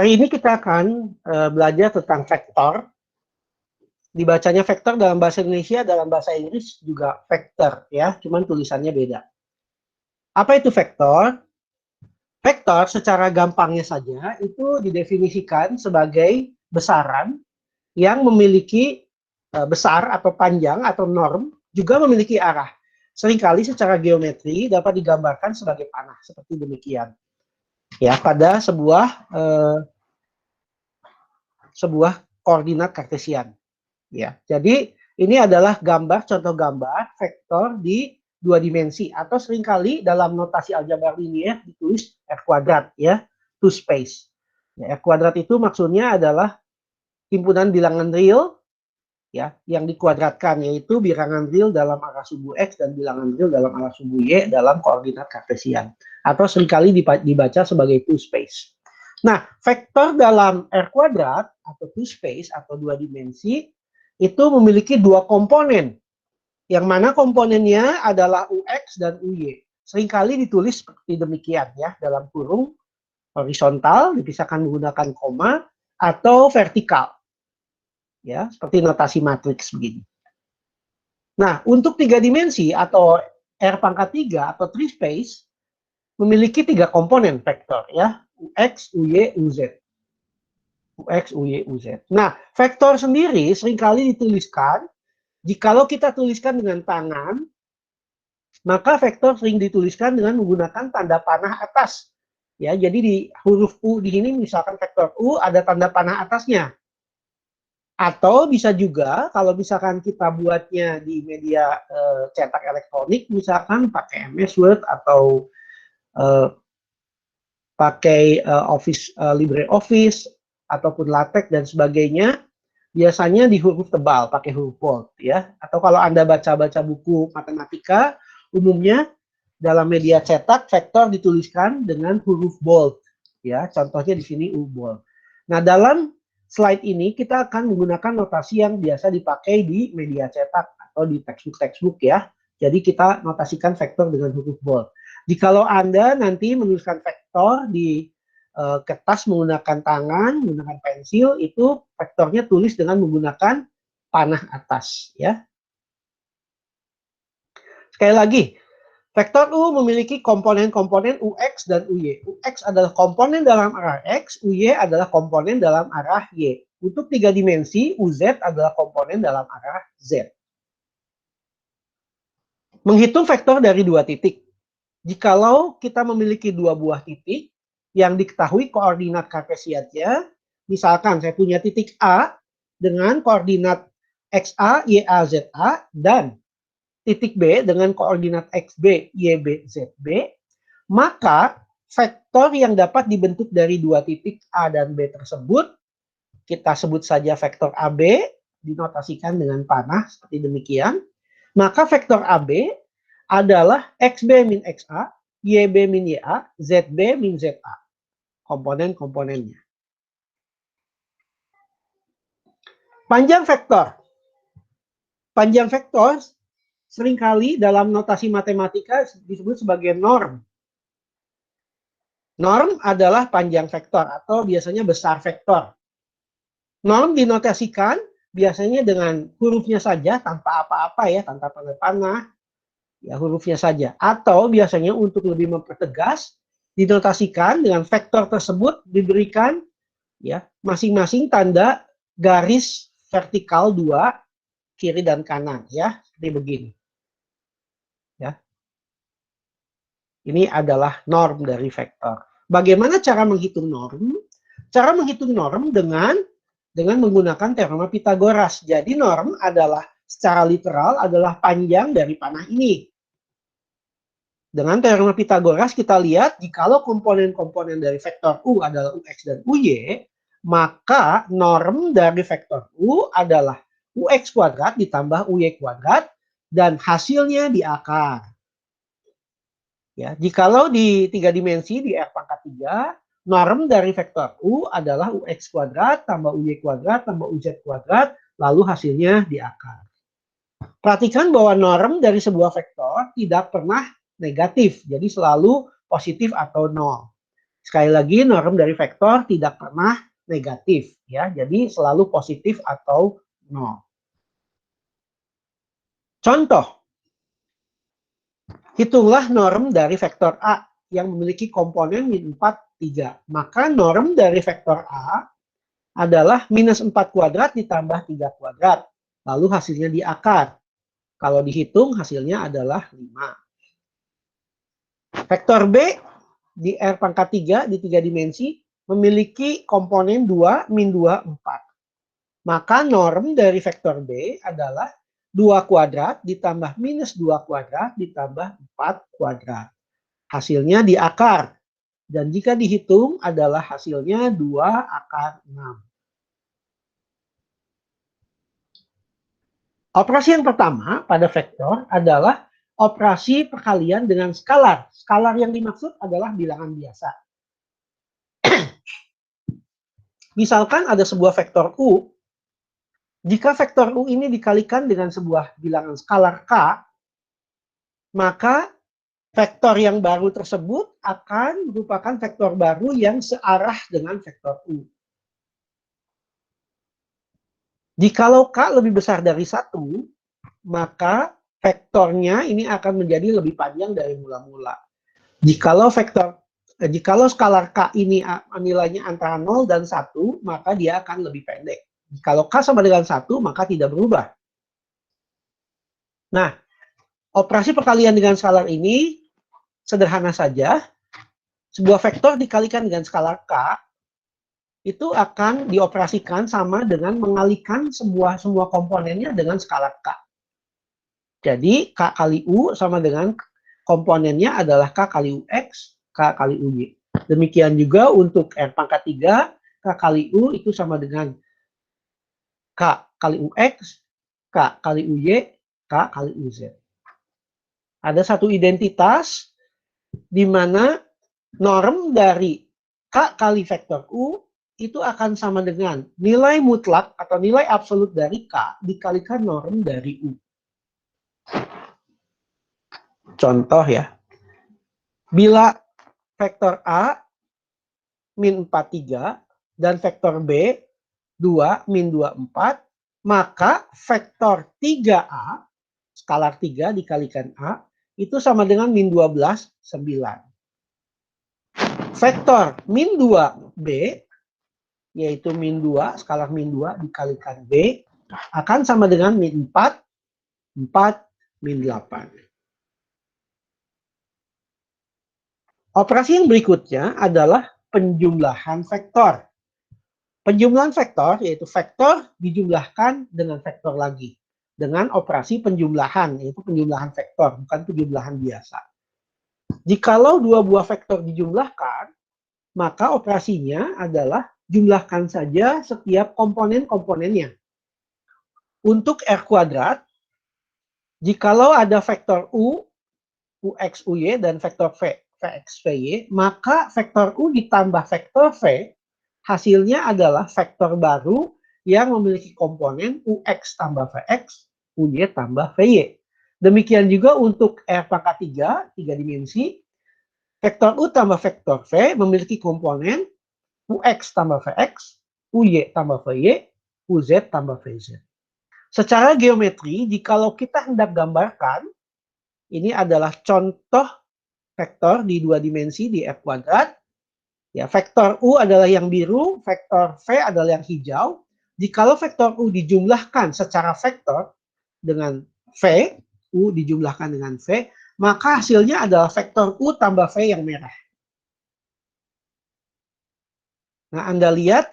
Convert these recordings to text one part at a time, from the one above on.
Hari ini kita akan belajar tentang vektor. Dibacanya vektor dalam bahasa Indonesia, dalam bahasa Inggris juga vektor ya, cuman tulisannya beda. Apa itu vektor? Vektor secara gampangnya saja itu didefinisikan sebagai besaran yang memiliki besar atau panjang atau norm, juga memiliki arah. Seringkali secara geometri dapat digambarkan sebagai panah seperti demikian. Ya, pada sebuah koordinat kartesian. Ya, jadi ini adalah contoh gambar vektor di dua dimensi atau seringkali dalam notasi aljabar linier ditulis R kuadrat ya, two space. Ya, R kuadrat itu maksudnya adalah himpunan bilangan real ya yang dikuadratkan, yaitu bilangan real dalam arah sumbu X dan bilangan real dalam arah sumbu Y dalam koordinat kartesian, atau seringkali dibaca sebagai two space. Nah, vektor dalam R kuadrat atau two space atau dua dimensi itu memiliki dua komponen, yang mana komponennya adalah UX dan UY. Seringkali ditulis seperti demikian ya, dalam kurung horizontal dipisahkan menggunakan koma atau vertikal. Ya, seperti notasi matriks begini. Nah, untuk tiga dimensi atau R pangkat 3 atau three space memiliki tiga komponen vektor ya, UX, UY, UZ. UX, UY, UZ. Nah, vektor sendiri seringkali dituliskan, jikalau kita tuliskan dengan tangan, maka vektor sering dituliskan dengan menggunakan tanda panah atas. Ya, jadi di huruf U di sini misalkan vektor U ada tanda panah atasnya. Atau bisa juga kalau misalkan kita buatnya di media cetak elektronik, misalkan pakai MS Word atau pakai LibreOffice ataupun LaTeX dan sebagainya, biasanya di huruf tebal pakai huruf bold ya. Atau kalau Anda baca-baca buku matematika, umumnya dalam media cetak vektor dituliskan dengan huruf bold ya. Contohnya di sini U bold. Nah, dalam slide ini kita akan menggunakan notasi yang biasa dipakai di media cetak atau di textbook ya. Jadi kita notasikan vektor dengan huruf bold. Jikalau Anda nanti menuliskan vektor di kertas menggunakan tangan, menggunakan pensil, itu vektornya tulis dengan menggunakan panah atas ya. Sekali lagi, vektor U memiliki komponen-komponen UX dan UY. UX adalah komponen dalam arah X, UY adalah komponen dalam arah Y. Untuk tiga dimensi, UZ adalah komponen dalam arah Z. Menghitung vektor dari dua titik. Jikalau kita memiliki dua buah titik yang diketahui koordinat kartesiannya, misalkan saya punya titik A dengan koordinat XA, YA, ZA, dan titik B dengan koordinat XB, YB, ZB, maka vektor yang dapat dibentuk dari dua titik A dan B tersebut, kita sebut saja vektor AB, dinotasikan dengan panah seperti demikian, maka vektor AB adalah XB min XA, YB min YA, ZB min ZA. Komponen-komponennya. Panjang vektor. Panjang vektor seringkali dalam notasi matematika disebut sebagai norm. Norm adalah panjang vektor atau biasanya besar vektor. Norm dinotasikan biasanya dengan hurufnya saja tanpa apa-apa ya, tanpa tanda panah. Ya, hurufnya saja. Atau biasanya untuk lebih mempertegas dinotasikan dengan vektor tersebut diberikan ya masing-masing tanda garis vertikal dua kiri dan kanan ya, seperti begini. Ya. Ini adalah norm dari vektor. Bagaimana cara menghitung norm? Cara menghitung norm dengan menggunakan teorema Pitagoras. Jadi norm adalah secara literal adalah panjang dari panah ini. Dengan teorema Pitagoras kita lihat jikalau komponen-komponen dari vektor U adalah UX dan UY, maka norm dari vektor U adalah UX kuadrat ditambah UY kuadrat dan hasilnya di akar. Ya, jikalau di tiga dimensi di R pangkat 3, norm dari vektor U adalah UX kuadrat tambah UY kuadrat tambah UZ kuadrat, lalu hasilnya di akar. Perhatikan bahwa norm dari sebuah vektor tidak pernah negatif, jadi selalu positif atau nol. Sekali lagi, norm dari vektor tidak pernah negatif, ya. Jadi selalu positif atau nol. Contoh, hitunglah norm dari vektor A yang memiliki komponen min 4, 3. Maka norm dari vektor A adalah minus 4 kuadrat ditambah 3 kuadrat. Lalu hasilnya diakar. Kalau dihitung hasilnya adalah 5. Vektor B di R pangkat 3 di 3 dimensi memiliki komponen 2, min 2, 4. Maka norm dari vektor B adalah 2 kuadrat ditambah minus 2 kuadrat ditambah 4 kuadrat. Hasilnya diakar. Dan jika dihitung adalah hasilnya 2 akar 6. Operasi yang pertama pada vektor adalah operasi perkalian dengan skalar. Skalar yang dimaksud adalah bilangan biasa. Misalkan ada sebuah vektor U, jika vektor U ini dikalikan dengan sebuah bilangan skalar K, maka vektor yang baru tersebut akan merupakan vektor baru yang searah dengan vektor U. Jikalau K lebih besar dari 1, maka vektornya ini akan menjadi lebih panjang dari mula-mula. Jikalau skalar K ini nilainya antara 0 dan 1, maka dia akan lebih pendek. Kalau K sama dengan 1, maka tidak berubah. Nah, operasi perkalian dengan skalar ini sederhana saja. Sebuah vektor dikalikan dengan skalar K, itu akan dioperasikan sama dengan mengalikan semua komponennya dengan skalar K. Jadi, K kali U sama dengan komponennya adalah K kali UX, K kali UY. Demikian juga untuk R pangkat 3, K kali U itu sama dengan K kali UX, K kali UY, K kali UZ. Ada satu identitas di mana norm dari K kali vektor U itu akan sama dengan nilai mutlak atau nilai absolut dari K dikalikan norm dari U. Contoh ya, bila vektor A min 4, 3 dan vektor B 2, min 2, 4, maka vektor 3A, skalar 3 dikalikan A, itu sama dengan min 12, 9. Vektor min 2B, yaitu min 2, skalar min 2 dikalikan B, akan sama dengan min 4, 4, min 8. Operasi yang berikutnya adalah penjumlahan vektor. Penjumlahan vektor, yaitu vektor dijumlahkan dengan vektor lagi. Dengan operasi penjumlahan, yaitu penjumlahan vektor, bukan penjumlahan biasa. Jikalau dua buah vektor dijumlahkan, maka operasinya adalah jumlahkan saja setiap komponen-komponennya. Untuk R kuadrat, jikalau ada vektor U, UX, UY, dan vektor V, Vx, Vy, maka vektor U ditambah vektor V, hasilnya adalah vektor baru yang memiliki komponen UX tambah Vx, UY tambah Vy. Demikian juga untuk R pangkat 3, 3 dimensi, vektor U tambah vektor V memiliki komponen UX tambah Vx, UY tambah Vy, UZ tambah Vz. Secara geometri, jikalau kita hendak gambarkan, ini adalah contoh vektor di 2 dimensi di R kuadrat. Ya, vektor U adalah yang biru, vektor V adalah yang hijau. Jikalau vektor U dijumlahkan secara vektor dengan V, U dijumlahkan dengan V, maka hasilnya adalah vektor U tambah V yang merah. Nah, Anda lihat,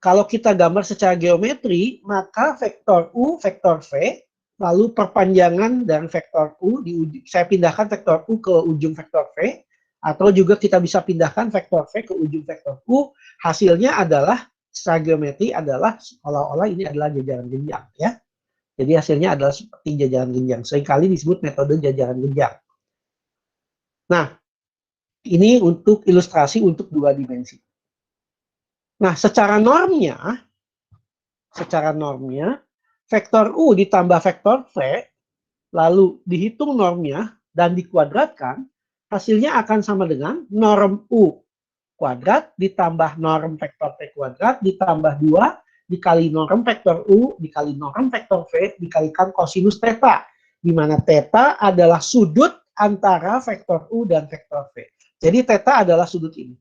kalau kita gambar secara geometri, maka vektor U, vektor V, lalu perpanjangan dari vektor U, saya pindahkan vektor U ke ujung vektor V, atau juga kita bisa pindahkan vektor V ke ujung vektor U, hasilnya adalah secara geometri adalah seolah-olah ini adalah jajaran genjang, ya. Jadi hasilnya adalah seperti jajaran genjang. Seringkali disebut metode jajaran genjang. Nah, ini untuk ilustrasi untuk 2 dimensi. Nah, secara normnya, vektor U ditambah vektor V, lalu dihitung normnya dan dikuadratkan, hasilnya akan sama dengan norm U kuadrat ditambah norm vektor V kuadrat ditambah 2 dikali norm vektor U dikali norm vektor V dikalikan kosinus theta, di mana theta adalah sudut antara vektor U dan vektor V. Jadi theta adalah sudut ini.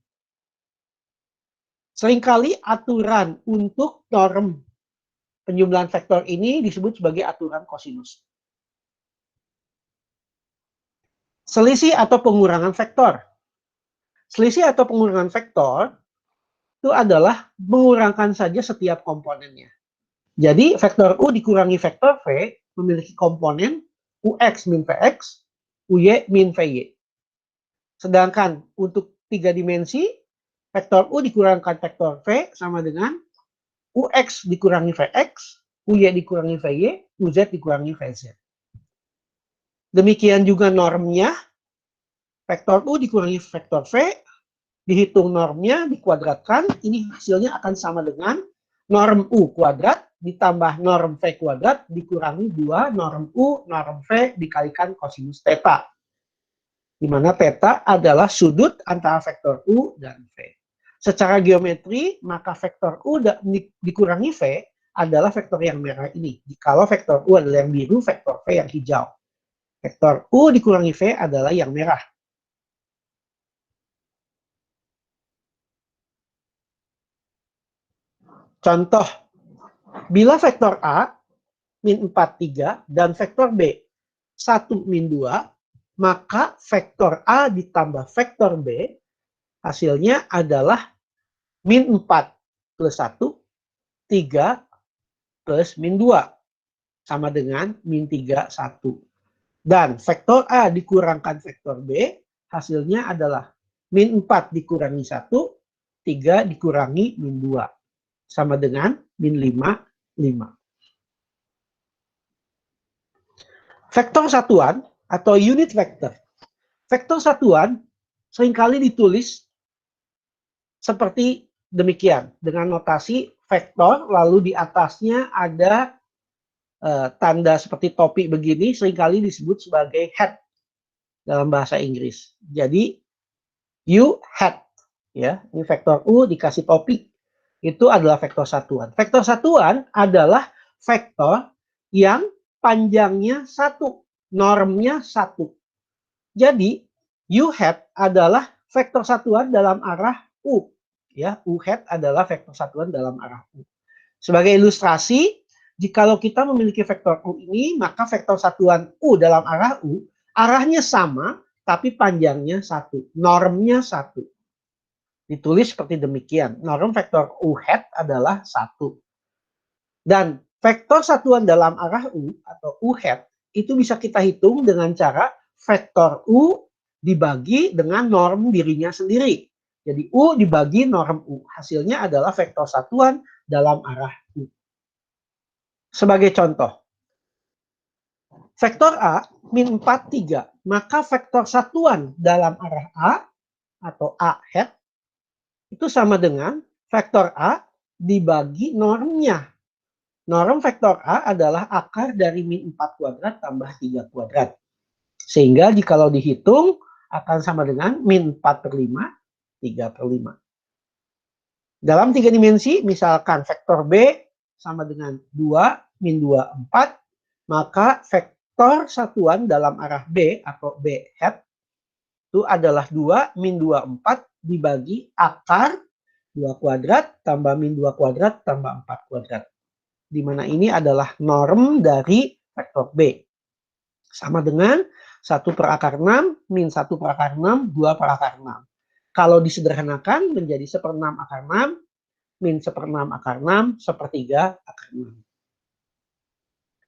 Seringkali aturan untuk norm penjumlahan vektor ini disebut sebagai aturan kosinus. Selisih atau pengurangan vektor. Selisih atau pengurangan vektor itu adalah mengurangkan saja setiap komponennya. Jadi vektor U dikurangi vektor V memiliki komponen UX min VX, UY min VY. Sedangkan untuk 3 dimensi, vektor U dikurangkan vektor V sama dengan UX dikurangi VX, UY dikurangi VY, UZ dikurangi VZ. Demikian juga normnya, vektor U dikurangi vektor V, dihitung normnya, dikuadratkan, ini hasilnya akan sama dengan norm U kuadrat ditambah norm V kuadrat dikurangi 2 norm U, norm V dikalikan kosinus theta. Di mana theta adalah sudut antara vektor U dan V. Secara geometri, maka vektor U dikurangi V adalah vektor yang merah ini. Jikalau vektor U adalah yang biru, vektor V yang hijau. Vektor U dikurangi V adalah yang merah. Contoh, bila vektor A min 4, 3 dan vektor B 1, min 2, maka vektor A ditambah vektor B hasilnya adalah min 4 plus 1, 3 plus min 2. Sama dengan min 3, 1. Dan vektor A dikurangkan vektor B, hasilnya adalah min 4 dikurangi 1, 3 dikurangi min 2. Sama dengan min 5, 5. Vektor satuan atau unit vektor. Vektor satuan seringkali ditulis seperti demikian, dengan notasi vektor, lalu di atasnya ada tanda seperti topi begini, seringkali disebut sebagai hat dalam bahasa Inggris. Jadi U hat, ya, ini vektor U dikasih topi, itu adalah vektor satuan. Vektor satuan adalah vektor yang panjangnya 1, normnya 1. Jadi U hat adalah vektor satuan dalam arah U, ya, U hat adalah vektor satuan dalam arah U. Sebagai ilustrasi, jikalau kita memiliki vektor U ini, maka vektor satuan U dalam arah U, arahnya sama, tapi panjangnya 1, normnya 1. Ditulis seperti demikian, norm vektor U hat adalah 1. Dan vektor satuan dalam arah U atau U hat itu bisa kita hitung dengan cara vektor U dibagi dengan norm dirinya sendiri. Jadi U dibagi norm U. Hasilnya adalah vektor satuan dalam arah U. Sebagai contoh, vektor A min 4, 3. Maka vektor satuan dalam arah A atau A hat itu sama dengan vektor A dibagi normnya. Norm vektor A adalah akar dari min 4 kuadrat tambah 3 kuadrat. Sehingga jikalau dihitung akan sama dengan min 4/5, 3/5. Dalam 3 dimensi, misalkan vektor B sama dengan 2, min 2, 4, maka vektor satuan dalam arah B atau B hat itu adalah 2, min 2, 4 dibagi akar 2 kuadrat tambah min 2 kuadrat tambah 4 kuadrat. Di mana ini adalah norm dari vektor B. Sama dengan 1/6, min 1/6, 2/6. Kalau disederhanakan menjadi 1/6 akar 6, min 1/6 akar 6, 1/3 akar 6.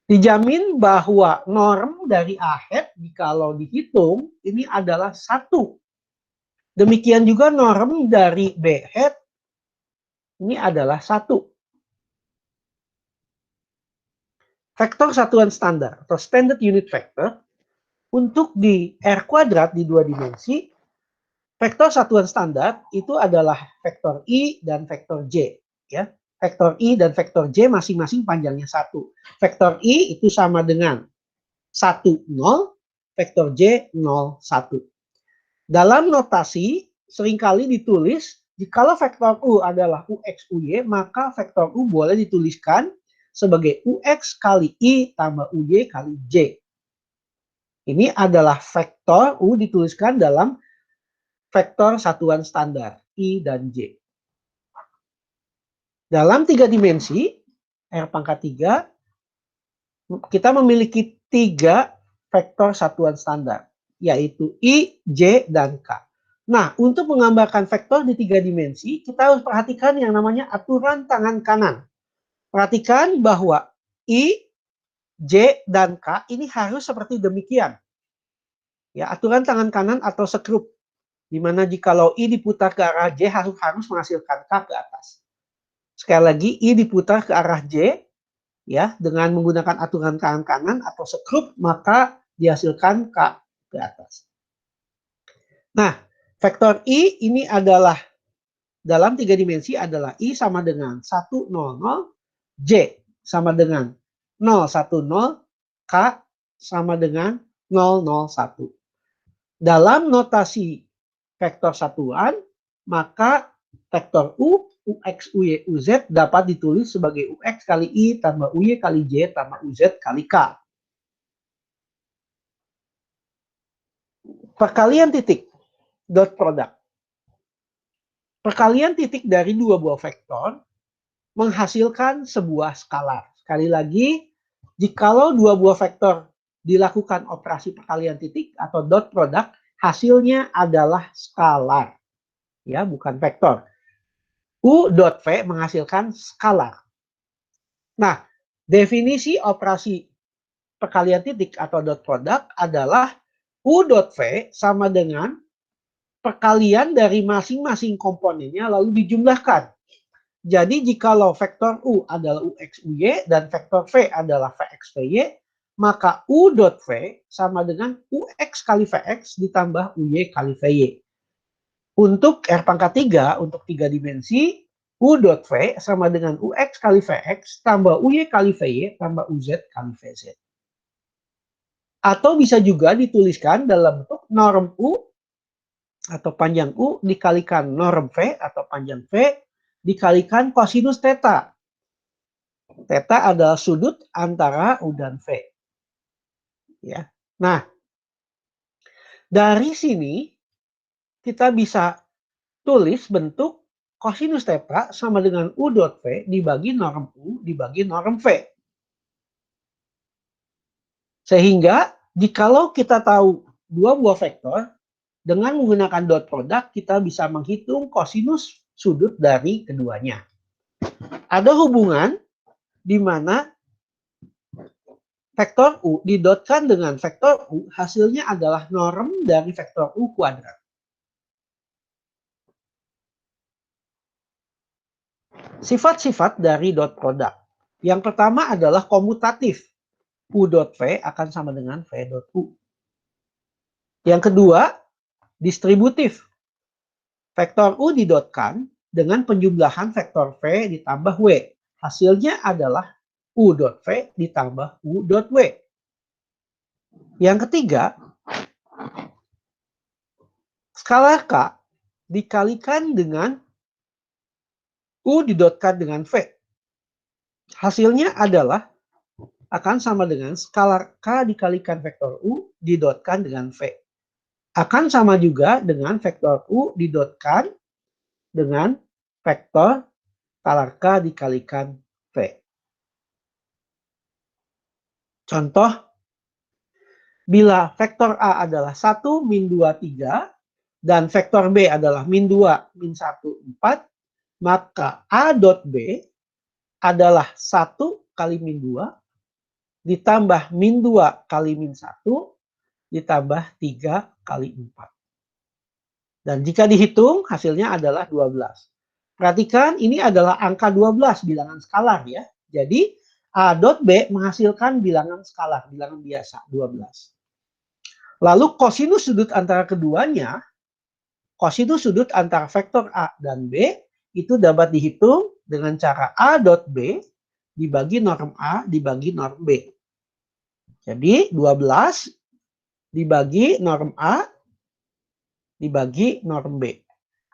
Dijamin bahwa norm dari A hat jikalau dihitung ini adalah 1. Demikian juga norm dari B hat ini adalah 1. Vektor satuan standar atau standard unit vector untuk di R kuadrat di 2 dimensi, vektor satuan standar itu adalah vektor I dan vektor J, ya. Vektor I dan vektor J masing-masing panjangnya 1. Vektor I itu sama dengan 1, 0, vektor J 0, 1. Dalam notasi seringkali ditulis, jikalau vektor U adalah UX UY, maka vektor U boleh dituliskan sebagai UX kali I tambah UY kali J. Ini adalah vektor U dituliskan dalam vektor satuan standar, I dan J. Dalam 3 dimensi, R pangkat 3, kita memiliki 3 vektor satuan standar, yaitu I, J, dan K. Nah, untuk menggambarkan vektor di 3 dimensi, kita harus perhatikan yang namanya aturan tangan kanan. Perhatikan bahwa I, J, dan K ini harus seperti demikian. Ya, aturan tangan kanan atau sekrup, di mana jikalau I diputar ke arah J harus menghasilkan K ke atas. Sekali lagi, I diputar ke arah J, ya, dengan menggunakan aturan tangan kanan atau sekrup, maka dihasilkan K ke atas. Nah, vektor I ini adalah dalam 3 dimensi adalah I sama dengan 1, 0, 0, J sama dengan 0, 1, 0, K sama dengan 0, 0, 1. Dalam notasi vektor satuan, maka vektor U, UX, UY, UZ dapat ditulis sebagai UX kali I tambah UY kali J tambah UZ kali K. Perkalian titik, dot product. Perkalian titik dari dua buah vektor menghasilkan sebuah skalar. Sekali lagi, jikalau dua buah vektor dilakukan operasi perkalian titik atau dot product, hasilnya adalah skalar. Ya, bukan vektor. U dot V menghasilkan skalar. Nah, definisi operasi perkalian titik atau dot product adalah U dot V sama dengan perkalian dari masing-masing komponennya lalu dijumlahkan. Jadi jikalau vektor U adalah UX UY dan vektor V adalah VX VY, maka U dot V sama dengan UX kali VX ditambah UY kali VY. Untuk R pangkat 3, untuk 3 dimensi, U dot V sama dengan UX kali VX tambah UY kali VY tambah UZ kali VZ. Atau bisa juga dituliskan dalam bentuk norm U atau panjang U dikalikan norm V atau panjang V dikalikan kosinus theta. Theta adalah sudut antara U dan V. Ya. Nah, dari sini kita bisa tulis bentuk kosinus theta sama dengan U dot V dibagi norm U dibagi norm V. Sehingga jikalau kita tahu dua buah vektor, dengan menggunakan dot product kita bisa menghitung kosinus sudut dari keduanya. Ada hubungan di mana vektor U didotkan dengan vektor U, hasilnya adalah norm dari vektor U kuadrat. Sifat-sifat dari dot product. Yang pertama adalah komutatif. U dot V akan sama dengan V dot U. Yang kedua, distributif. Vektor U didotkan dengan penjumlahan vektor V ditambah W. Hasilnya adalah U dot V ditambah U dot W. Yang ketiga, skalar K dikalikan dengan U didotkan dengan V. Hasilnya adalah akan sama dengan skalar K dikalikan vektor U didotkan dengan V. Akan sama juga dengan vektor U didotkan dengan vektor skalar K dikalikan V. Contoh, bila vektor A adalah 1, min 2, 3, dan vektor B adalah min 2, min 1, 4, maka A dot B adalah 1 kali min 2, ditambah min 2 kali min 1, ditambah 3 kali 4. Dan jika dihitung, hasilnya adalah 12. Perhatikan, ini adalah angka 12, bilangan skalar ya. Jadi, A dot B menghasilkan bilangan skalar, bilangan biasa, 12. Lalu kosinus sudut antara keduanya, kosinus sudut antara vektor A dan B, itu dapat dihitung dengan cara A dot B dibagi norm A dibagi norm B. Jadi 12 dibagi norm A dibagi norm B.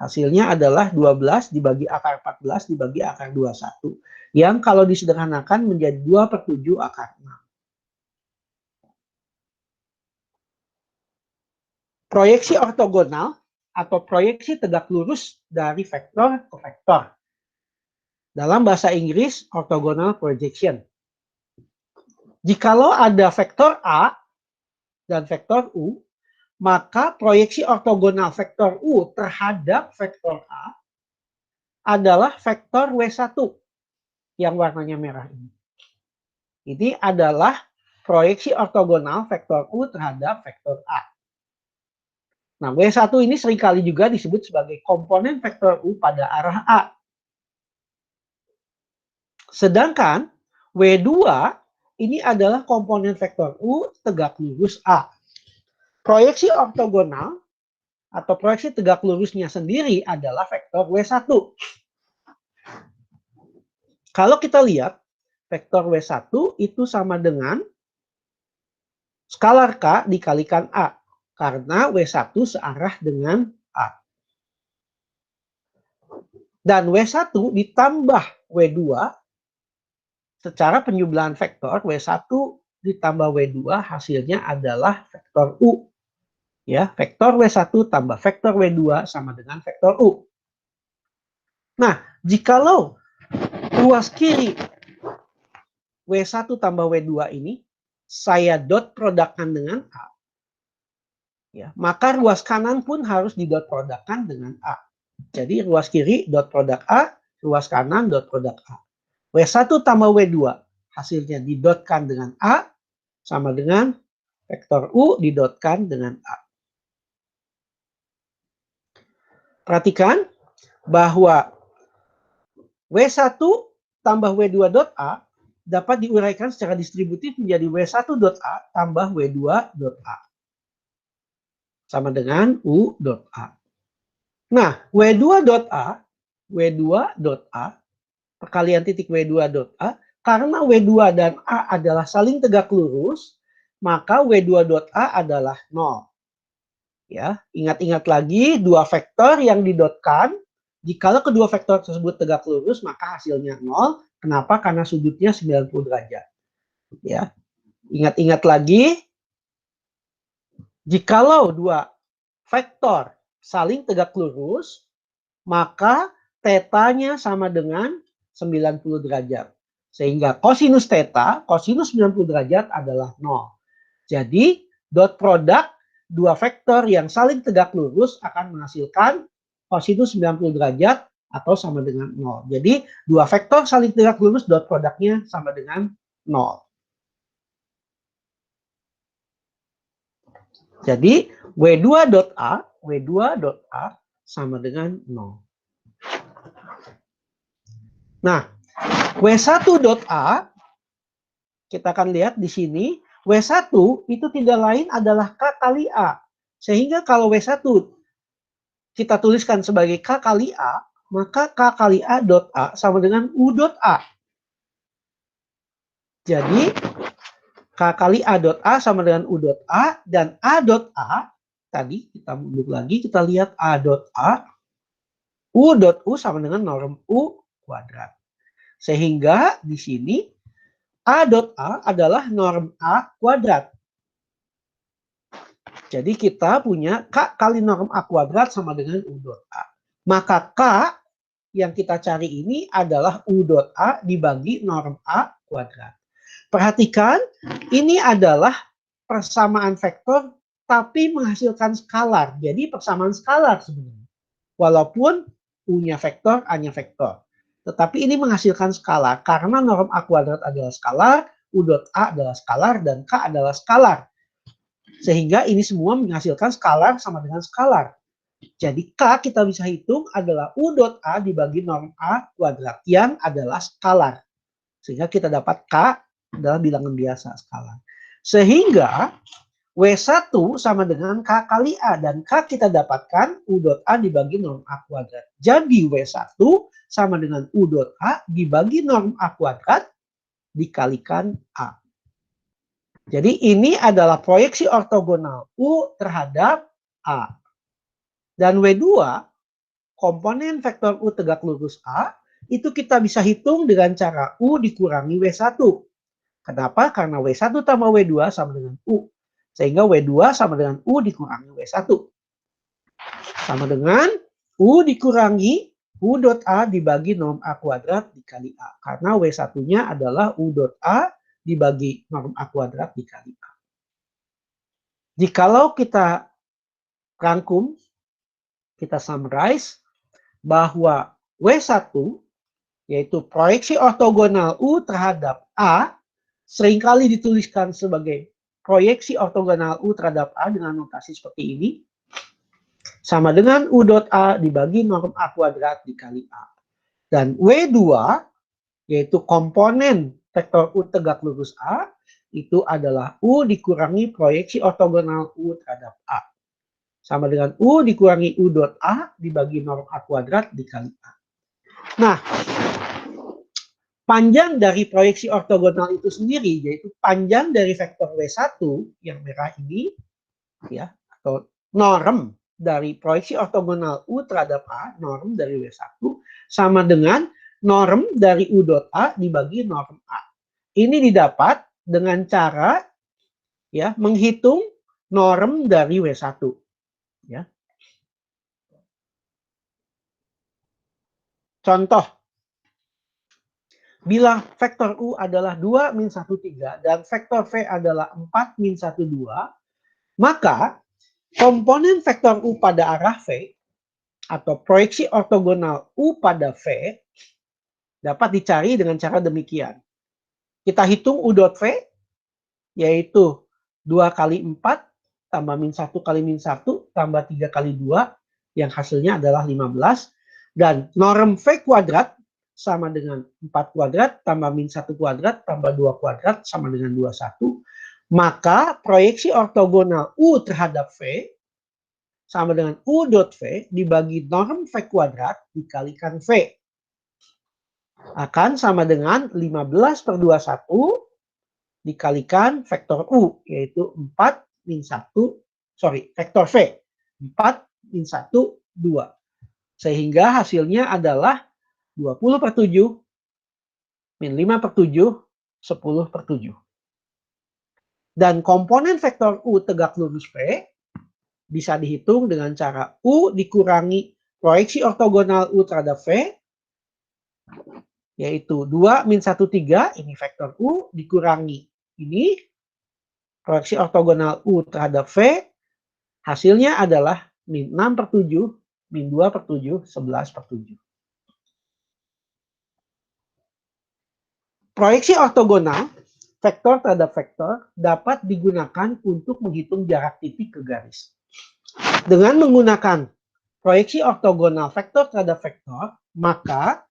Hasilnya adalah 12 dibagi akar 14 dibagi akar 21. Yang kalau disederhanakan menjadi 2/7 akar 6. Proyeksi ortogonal atau proyeksi tegak lurus dari vektor ke vektor. Dalam bahasa Inggris, orthogonal projection. Jikalau ada vektor A dan vektor U, maka proyeksi ortogonal vektor U terhadap vektor A adalah vektor W1 yang warnanya merah ini. Ini adalah proyeksi ortogonal vektor U terhadap vektor A. Nah, W1 ini seringkali juga disebut sebagai komponen vektor U pada arah A. Sedangkan W2 ini adalah komponen vektor U tegak lurus A. Proyeksi ortogonal atau proyeksi tegak lurusnya sendiri adalah vektor W1. Kalau kita lihat, vektor W1 itu sama dengan skalar K dikalikan A. Karena W1 searah dengan A. Dan W1 ditambah W2 secara penjumlahan vektor W1 ditambah W2 hasilnya adalah vektor U. Ya, vektor W1 tambah vektor W2 sama dengan vektor U. Nah, jikalau ruas kiri W1 tambah W2 ini saya dot produkkan dengan A, ya, maka ruas kanan pun harus didot produkkan dengan A. Jadi ruas kiri dot produk A, ruas kanan dot produk A. W1 tambah W2 hasilnya didotkan dengan A sama dengan vektor U didotkan dengan A. Perhatikan bahwa W1 tambah W2 dot A dapat diuraikan secara distributif menjadi W1 dot A tambah W2 dot A. Sama dengan U dot A. Nah, W2 dot A, W2 dot A, perkalian titik W2 dot A, karena W2 dan A adalah saling tegak lurus, maka W2 dot A adalah 0. Ya, ingat-ingat lagi dua vektor yang didotkan, jikalau kedua vektor tersebut tegak lurus, maka hasilnya 0. Kenapa? Karena sudutnya 90 derajat. Ya, ingat-ingat lagi, jikalau dua vektor saling tegak lurus, maka tetanya sama dengan 90 derajat. Sehingga kosinus theta, kosinus 90 derajat adalah 0. Jadi, dot produk dua vektor yang saling tegak lurus akan menghasilkan kosinus 90 derajat atau sama dengan 0. Jadi, dua vektor saling tegak lurus dot produknya sama dengan 0. Jadi, W2 dot A, W2 dot A sama dengan 0. Nah, W1 dot A, kita akan lihat di sini, W1 itu tidak lain adalah K kali A. Sehingga kalau W1 kita tuliskan sebagai K kali A, maka K kali A dot A sama dengan U dot A. Jadi, K kali A dot A sama dengan U dot A, dan A dot A, tadi kita mundur lagi, kita lihat A dot A, U dot U sama dengan norm U kuadrat. Sehingga di sini A dot A adalah norm A kuadrat. Jadi kita punya K kali norm A kuadrat sama dengan U dot A. Maka K yang kita cari ini adalah U dot A dibagi norm A kuadrat. Perhatikan, ini adalah persamaan vektor tapi menghasilkan skalar. Jadi persamaan skalar sebenarnya. Walaupun U-nya vektor, A-nya vektor. Tetapi ini menghasilkan skalar karena norm A kuadrat adalah skalar, U dot A adalah skalar, dan K adalah skalar. Sehingga ini semua menghasilkan skalar sama dengan skalar. Jadi K kita bisa hitung adalah U dot A dibagi norm A kuadrat yang adalah skalar. Sehingga kita dapat K adalah bilangan biasa skalar. Sehingga W1 sama dengan K kali A. Dan K kita dapatkan U dot A dibagi norm A kuadrat. Jadi W1 sama dengan U dot A dibagi norm A kuadrat dikalikan A. Jadi ini adalah proyeksi ortogonal U terhadap A. Dan W2, komponen vektor U tegak lurus A, itu kita bisa hitung dengan cara U dikurangi W1. Kenapa? Karena W1 tambah W2 sama dengan U. Sehingga W2 sama dengan U dikurangi W1. Sama dengan U dikurangi U dot A dibagi norm A kuadrat dikali A. Karena W1-nya adalah U dot A dibagi norm A kuadrat dikali A. Jikalau kita rangkum, kita summarize, bahwa W1 yaitu proyeksi ortogonal U terhadap A seringkali dituliskan sebagai proyeksi ortogonal U terhadap A dengan notasi seperti ini, sama dengan U dot A dibagi norm A kuadrat dikali A. Dan W2 yaitu komponen vektor U tegak lurus A itu adalah U dikurangi proyeksi ortogonal U terhadap A. Sama dengan U dikurangi U dot A dibagi norm A kuadrat dikali A. Nah, panjang dari proyeksi ortogonal itu sendiri, yaitu panjang dari vektor W1 yang merah ini, ya, atau norm dari proyeksi ortogonal U terhadap A, norm dari W1, sama dengan norm dari U dot A dibagi norm A. Ini didapat dengan cara ya menghitung norm dari W1. Ya. Contoh, bila vektor U adalah 2 min 1, 3 dan vektor V adalah 4 min 1, 2, maka komponen vektor U pada arah V atau proyeksi ortogonal U pada V dapat dicari dengan cara demikian. Kita hitung U dot V, yaitu 2 kali 4 tambah min 1 kali min 1 tambah 3 kali 2, yang hasilnya adalah 15. Dan norm V kuadrat sama dengan 4 kuadrat tambah min 1 kuadrat tambah 2 kuadrat sama dengan 21. Maka proyeksi ortogonal U terhadap V sama dengan U dot V dibagi norm V kuadrat dikalikan V. Akan sama dengan 15 per 21 dikalikan vektor U, yaitu 4 min 1, vektor V. 4 min 1, 2. Sehingga hasilnya adalah 20 per 7, min 5 per 7, 10 per 7. Dan komponen vektor U tegak lurus V bisa dihitung dengan cara U dikurangi proyeksi ortogonal U terhadap V, yaitu 2 min 1, 3, ini vektor U, dikurangi ini, proyeksi ortogonal U terhadap V, hasilnya adalah min 6 per 7, min 2 per 7, 11 per 7. Proyeksi ortogonal vektor terhadap vektor dapat digunakan untuk menghitung jarak titik ke garis. Dengan menggunakan proyeksi ortogonal vektor terhadap vektor, maka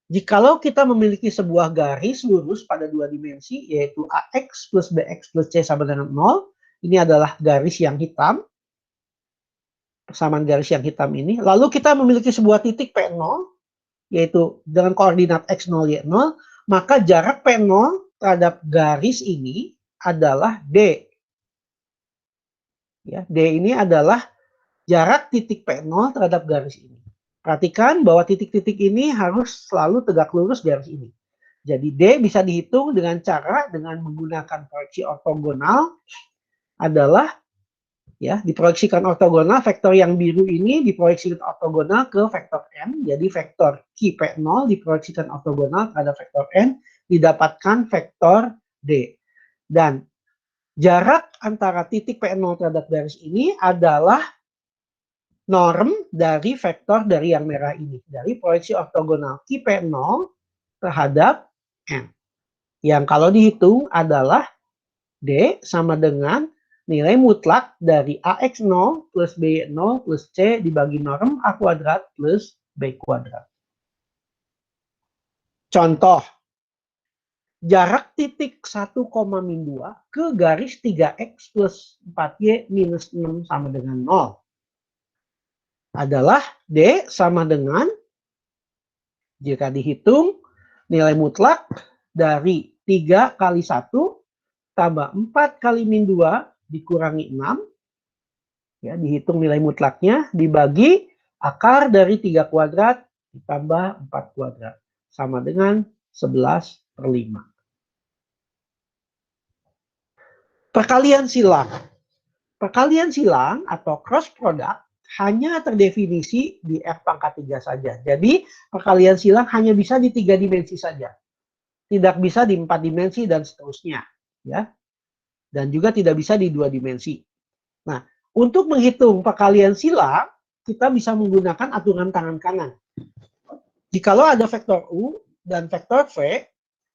jikalau kita memiliki sebuah garis lurus pada dua dimensi, yaitu AX plus BX plus C sama dengan 0, ini adalah garis yang hitam, persamaan garis yang hitam ini, lalu kita memiliki sebuah titik P0, yaitu dengan koordinat X0, Y0, maka jarak P0 terhadap garis ini adalah D. Ya, D ini adalah jarak titik P0 terhadap garis ini. Perhatikan bahwa titik-titik ini harus selalu tegak lurus garis ini. Jadi D bisa dihitung dengan cara dengan menggunakan proyeksi ortogonal adalah ya diproyeksikan ortogonal, vektor yang biru ini diproyeksikan ortogonal ke vektor N, jadi vektor Q P0 diproyeksikan ortogonal terhadap vektor N, didapatkan vektor D. Dan jarak antara titik P0 terhadap garis ini adalah norm dari vektor dari yang merah ini, dari proyeksi ortogonal Q P0 terhadap N. Yang kalau dihitung adalah D sama dengan nilai mutlak dari AX0 plus BY0 plus C dibagi norm A kuadrat plus B kuadrat. Contoh, jarak titik 1,2 ke garis 3X plus 4Y minus 6 sama dengan 0 adalah D sama dengan, jika dihitung, nilai mutlak dari 3 kali 1 tambah 4 kali min 2 dikurangi 6, ya, dihitung nilai mutlaknya, dibagi Akar dari 3 kuadrat ditambah 4 kuadrat. Sama dengan 11/5. Perkalian silang. Perkalian silang atau cross product hanya terdefinisi di F pangkat 3 saja. Jadi perkalian silang hanya bisa di 3 dimensi saja. Tidak bisa di 4 dimensi dan seterusnya. Ya. Dan juga tidak bisa di 2 dimensi. Nah, untuk menghitung perkalian silang, kita bisa menggunakan aturan tangan kanan. Jikalau ada vektor U dan vektor V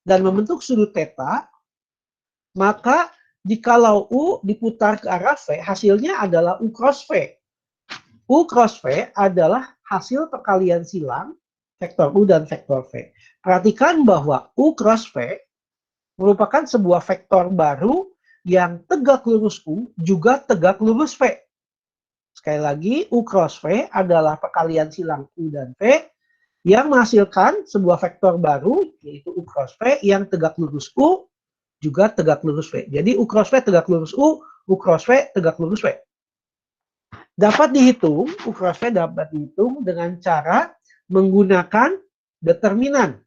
dan membentuk sudut theta, maka jikalau U diputar ke arah V, hasilnya adalah U cross V. U cross V adalah hasil perkalian silang vektor U dan vektor V. Perhatikan bahwa U cross V merupakan sebuah vektor baru yang tegak lurus U juga tegak lurus V. Sekali lagi, U cross V adalah perkalian silang U dan V yang menghasilkan sebuah vektor baru, yaitu U cross V yang tegak lurus U juga tegak lurus V. Jadi U cross V tegak lurus U cross V tegak lurus V. Dapat dihitung, U cross V dapat dihitung dengan cara menggunakan determinan.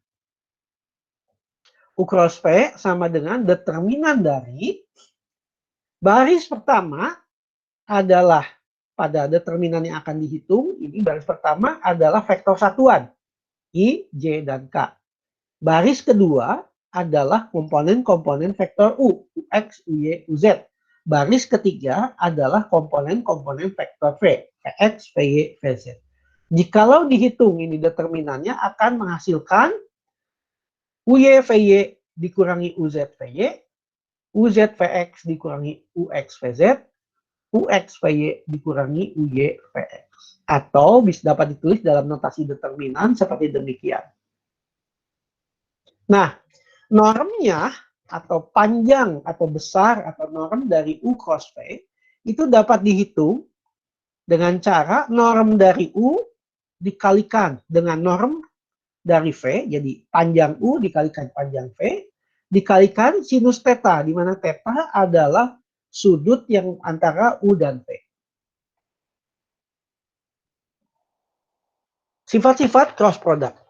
U cross V sama dengan determinan dari baris pertama adalah pada determinan yang akan dihitung, ini baris pertama adalah vektor satuan, I, J, dan K. Baris kedua adalah komponen-komponen vektor U, Ux, Uy, Uz. Baris ketiga adalah komponen-komponen vektor V, Vx, Vy, Vz. Jikalau dihitung ini determinannya akan menghasilkan Uy, Vy dikurangi Uz, Vy, Uz, Vx dikurangi Ux, Vz, Ux, Vy dikurangi Uy, Vx. Atau bisa dapat ditulis dalam notasi determinan seperti demikian. Nah, normnya atau panjang atau besar atau norm dari U cross V itu dapat dihitung dengan cara norm dari U dikalikan dengan norm dari V, jadi panjang U dikalikan panjang V, dikalikan sinus theta, di mana theta adalah sudut yang antara U dan V. Sifat-sifat cross product.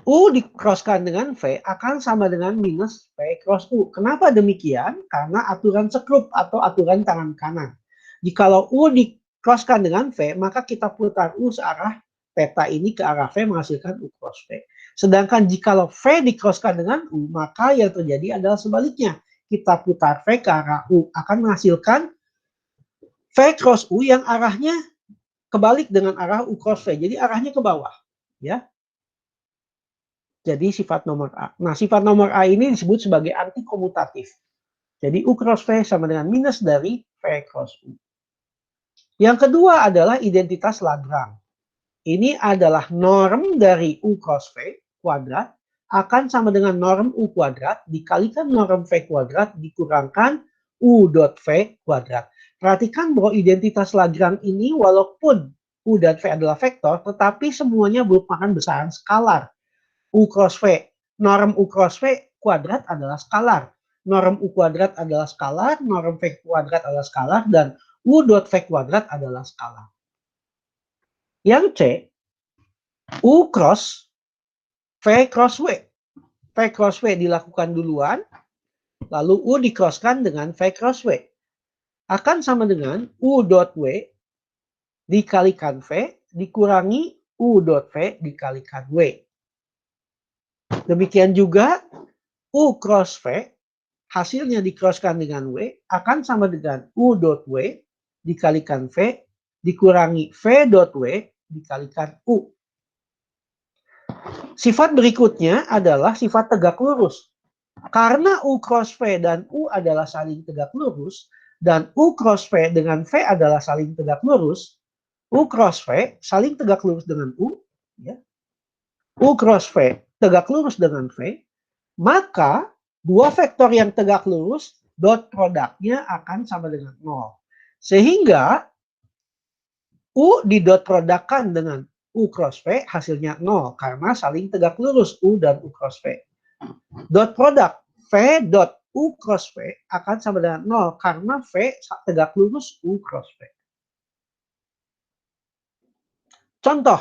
U di-crosskan dengan V akan sama dengan minus V cross U. Kenapa demikian? Karena aturan sekrup atau aturan tangan kanan. Jikalau U di-crosskan dengan V, maka kita putar U searah theta ini ke arah V menghasilkan U cross V. Sedangkan jikalau V di-crosskan dengan U, maka yang terjadi adalah sebaliknya. Kita putar V ke arah U akan menghasilkan V cross U yang arahnya kebalik dengan arah U cross V. Jadi arahnya ke bawah. Ya. Jadi sifat nomor A. Nah, sifat nomor A ini disebut sebagai antikomutatif. Jadi U cross V sama dengan minus dari V cross U. Yang kedua adalah identitas Lagrange. Ini adalah norm dari U cross V kuadrat akan sama dengan norm U kuadrat dikalikan norm V kuadrat dikurangkan U dot V kuadrat. Perhatikan bahwa identitas Lagrange ini walaupun U dan V adalah vektor, tetapi semuanya merupakan besaran skalar. U cross V, norm U cross V kuadrat adalah skalar. Norm U kuadrat adalah skalar, norm V kuadrat adalah skalar, dan U dot V kuadrat adalah skalar. Yang C, U cross V cross W. V cross W dilakukan duluan, lalu U di-crosskan dengan V cross W. Akan sama dengan U dot W dikalikan V dikurangi U dot V dikalikan W. Demikian juga U cross V hasilnya di-crosskan dengan W akan sama dengan U dot W dikalikan V dikurangi V dot W dikalikan U. Sifat berikutnya adalah sifat tegak lurus. Karena U cross V dan U adalah saling tegak lurus dan U cross V dengan V adalah saling tegak lurus, U cross V saling tegak lurus dengan U, ya. U cross V tegak lurus dengan V, maka dua vektor yang tegak lurus dot produknya akan sama dengan 0. Sehingga U di dot produkkan dengan U cross V hasilnya 0 karena saling tegak lurus U dan U cross V. Dot produk V dot U cross V akan sama dengan 0 karena V tegak lurus U cross V. Contoh,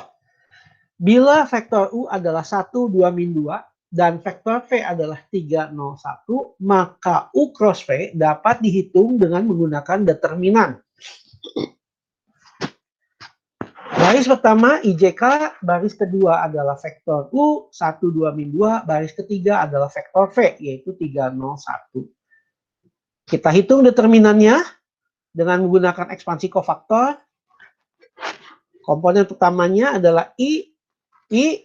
bila vektor U adalah 1, 2, min 2, dan vektor V adalah 3, 0, 1, maka U cross V dapat dihitung dengan menggunakan determinan. Baris pertama IJK, baris kedua adalah vektor U, 1, 2, min 2, baris ketiga adalah vektor V, yaitu 3, 0, 1. Kita hitung determinannya dengan menggunakan ekspansi kofaktor. Komponen pertamanya adalah I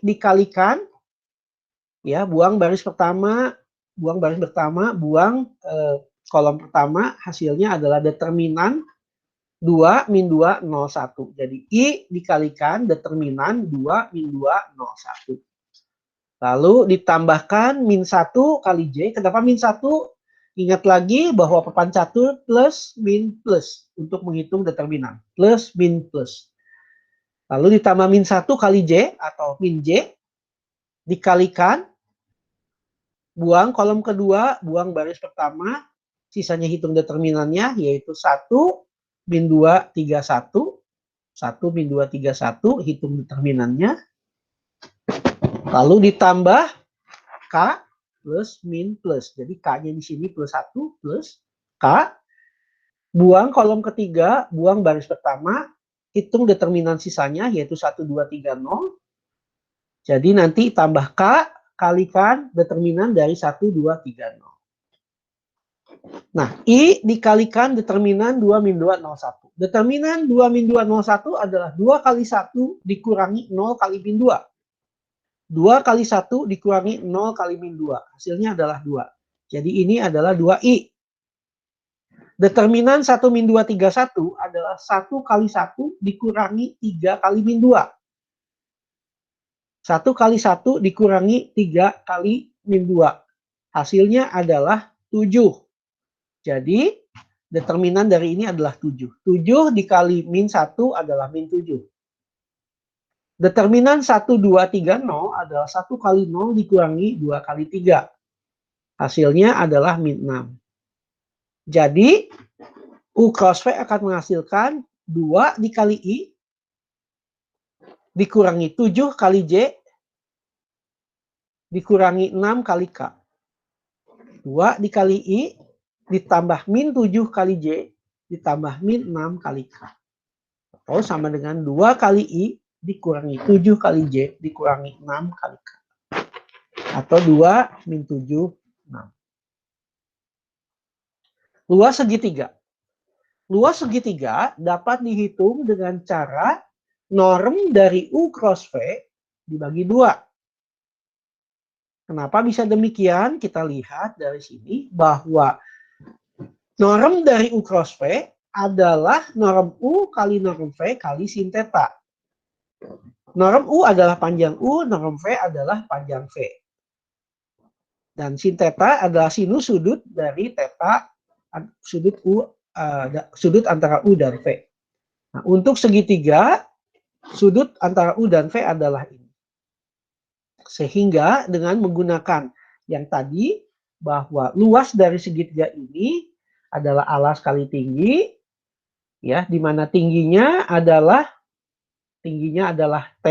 dikalikan, ya, buang baris pertama, buang kolom pertama, hasilnya adalah determinan 2, min 2, 0, 1. Jadi I dikalikan determinan 2, min 2, 0, 1. Lalu ditambahkan min 1 kali J. Kenapa min 1? Ingat lagi bahwa papan catur plus, min, plus. Untuk menghitung determinan. Plus, min, plus. Lalu ditambah min 1 kali J atau min J. Dikalikan. Buang kolom kedua, buang baris pertama. Sisanya hitung determinannya, yaitu 1, min 2, 3, 1. 1, min 2, 3, 1. Hitung determinannya. Lalu ditambah K plus, min, plus. Jadi K-nya di sini plus 1, plus K. Buang kolom ketiga, buang baris pertama. Hitung determinan sisanya, yaitu 1, 2, 3, 0. Jadi nanti tambah K, kalikan determinan dari 1, 2, 3, 0. Nah, I dikalikan determinan 2, min 2, 0, 1. Determinan 2, min 2, 0, 1 adalah 2 kali 1 dikurangi 0 kali min 2. 2 kali 1 dikurangi 0 kali min 2. Hasilnya adalah 2. Jadi ini adalah 2I. Determinan 1, min 2, 3, 1 adalah 1 kali 1 dikurangi 3 kali min 2. 1 kali 1 dikurangi 3 kali min 2. Hasilnya adalah 7. Jadi, determinan dari ini adalah 7. 7 dikali min 1 adalah min 7. Determinan 1, 2, 3, 0 adalah 1 kali 0 dikurangi 2 kali 3. Hasilnya adalah min 6. Jadi, U cross V akan menghasilkan 2 dikali I dikurangi 7 kali J dikurangi 6 kali K. 2 dikali I ditambah min 7 kali J ditambah min 6 kali K. Atau sama dengan 2 kali I dikurangi 7 kali J dikurangi 6 kali K. Atau 2 min 7, 6. Luas segitiga. Luas segitiga dapat dihitung dengan cara norm dari U cross V dibagi 2. Kenapa bisa demikian? Kita lihat dari sini bahwa norm dari U cross V adalah norm U kali norm V kali sin theta. Norm U adalah panjang U, norm V adalah panjang V. Dan sin theta adalah sinus sudut dari theta, sudut U, sudut antara U dan V. Nah, untuk segitiga, sudut antara U dan V adalah ini. Sehingga dengan menggunakan yang tadi, bahwa luas dari segitiga ini adalah alas kali tinggi, ya, di mana tingginya adalah T,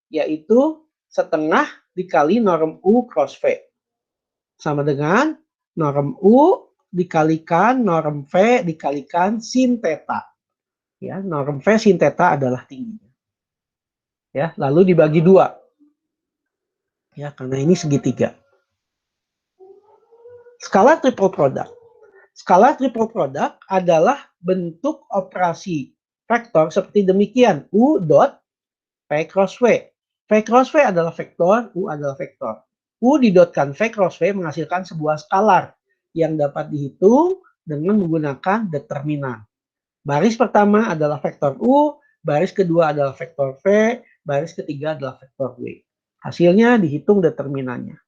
yaitu setengah dikali norm U cross V. Sama dengan norm U dikalikan norm V dikalikan sin theta. Ya, norm V sin theta adalah tingginya. Ya, lalu dibagi 2. Ya, karena ini segitiga. Skala triple product. Skala triple product adalah bentuk operasi vektor seperti demikian. U dot V cross V. V cross V adalah vektor, U adalah vektor. U didotkan V cross V menghasilkan sebuah skalar yang dapat dihitung dengan menggunakan determinan. Baris pertama adalah vektor U, baris kedua adalah vektor V, baris ketiga adalah vektor W. Hasilnya dihitung determinannya.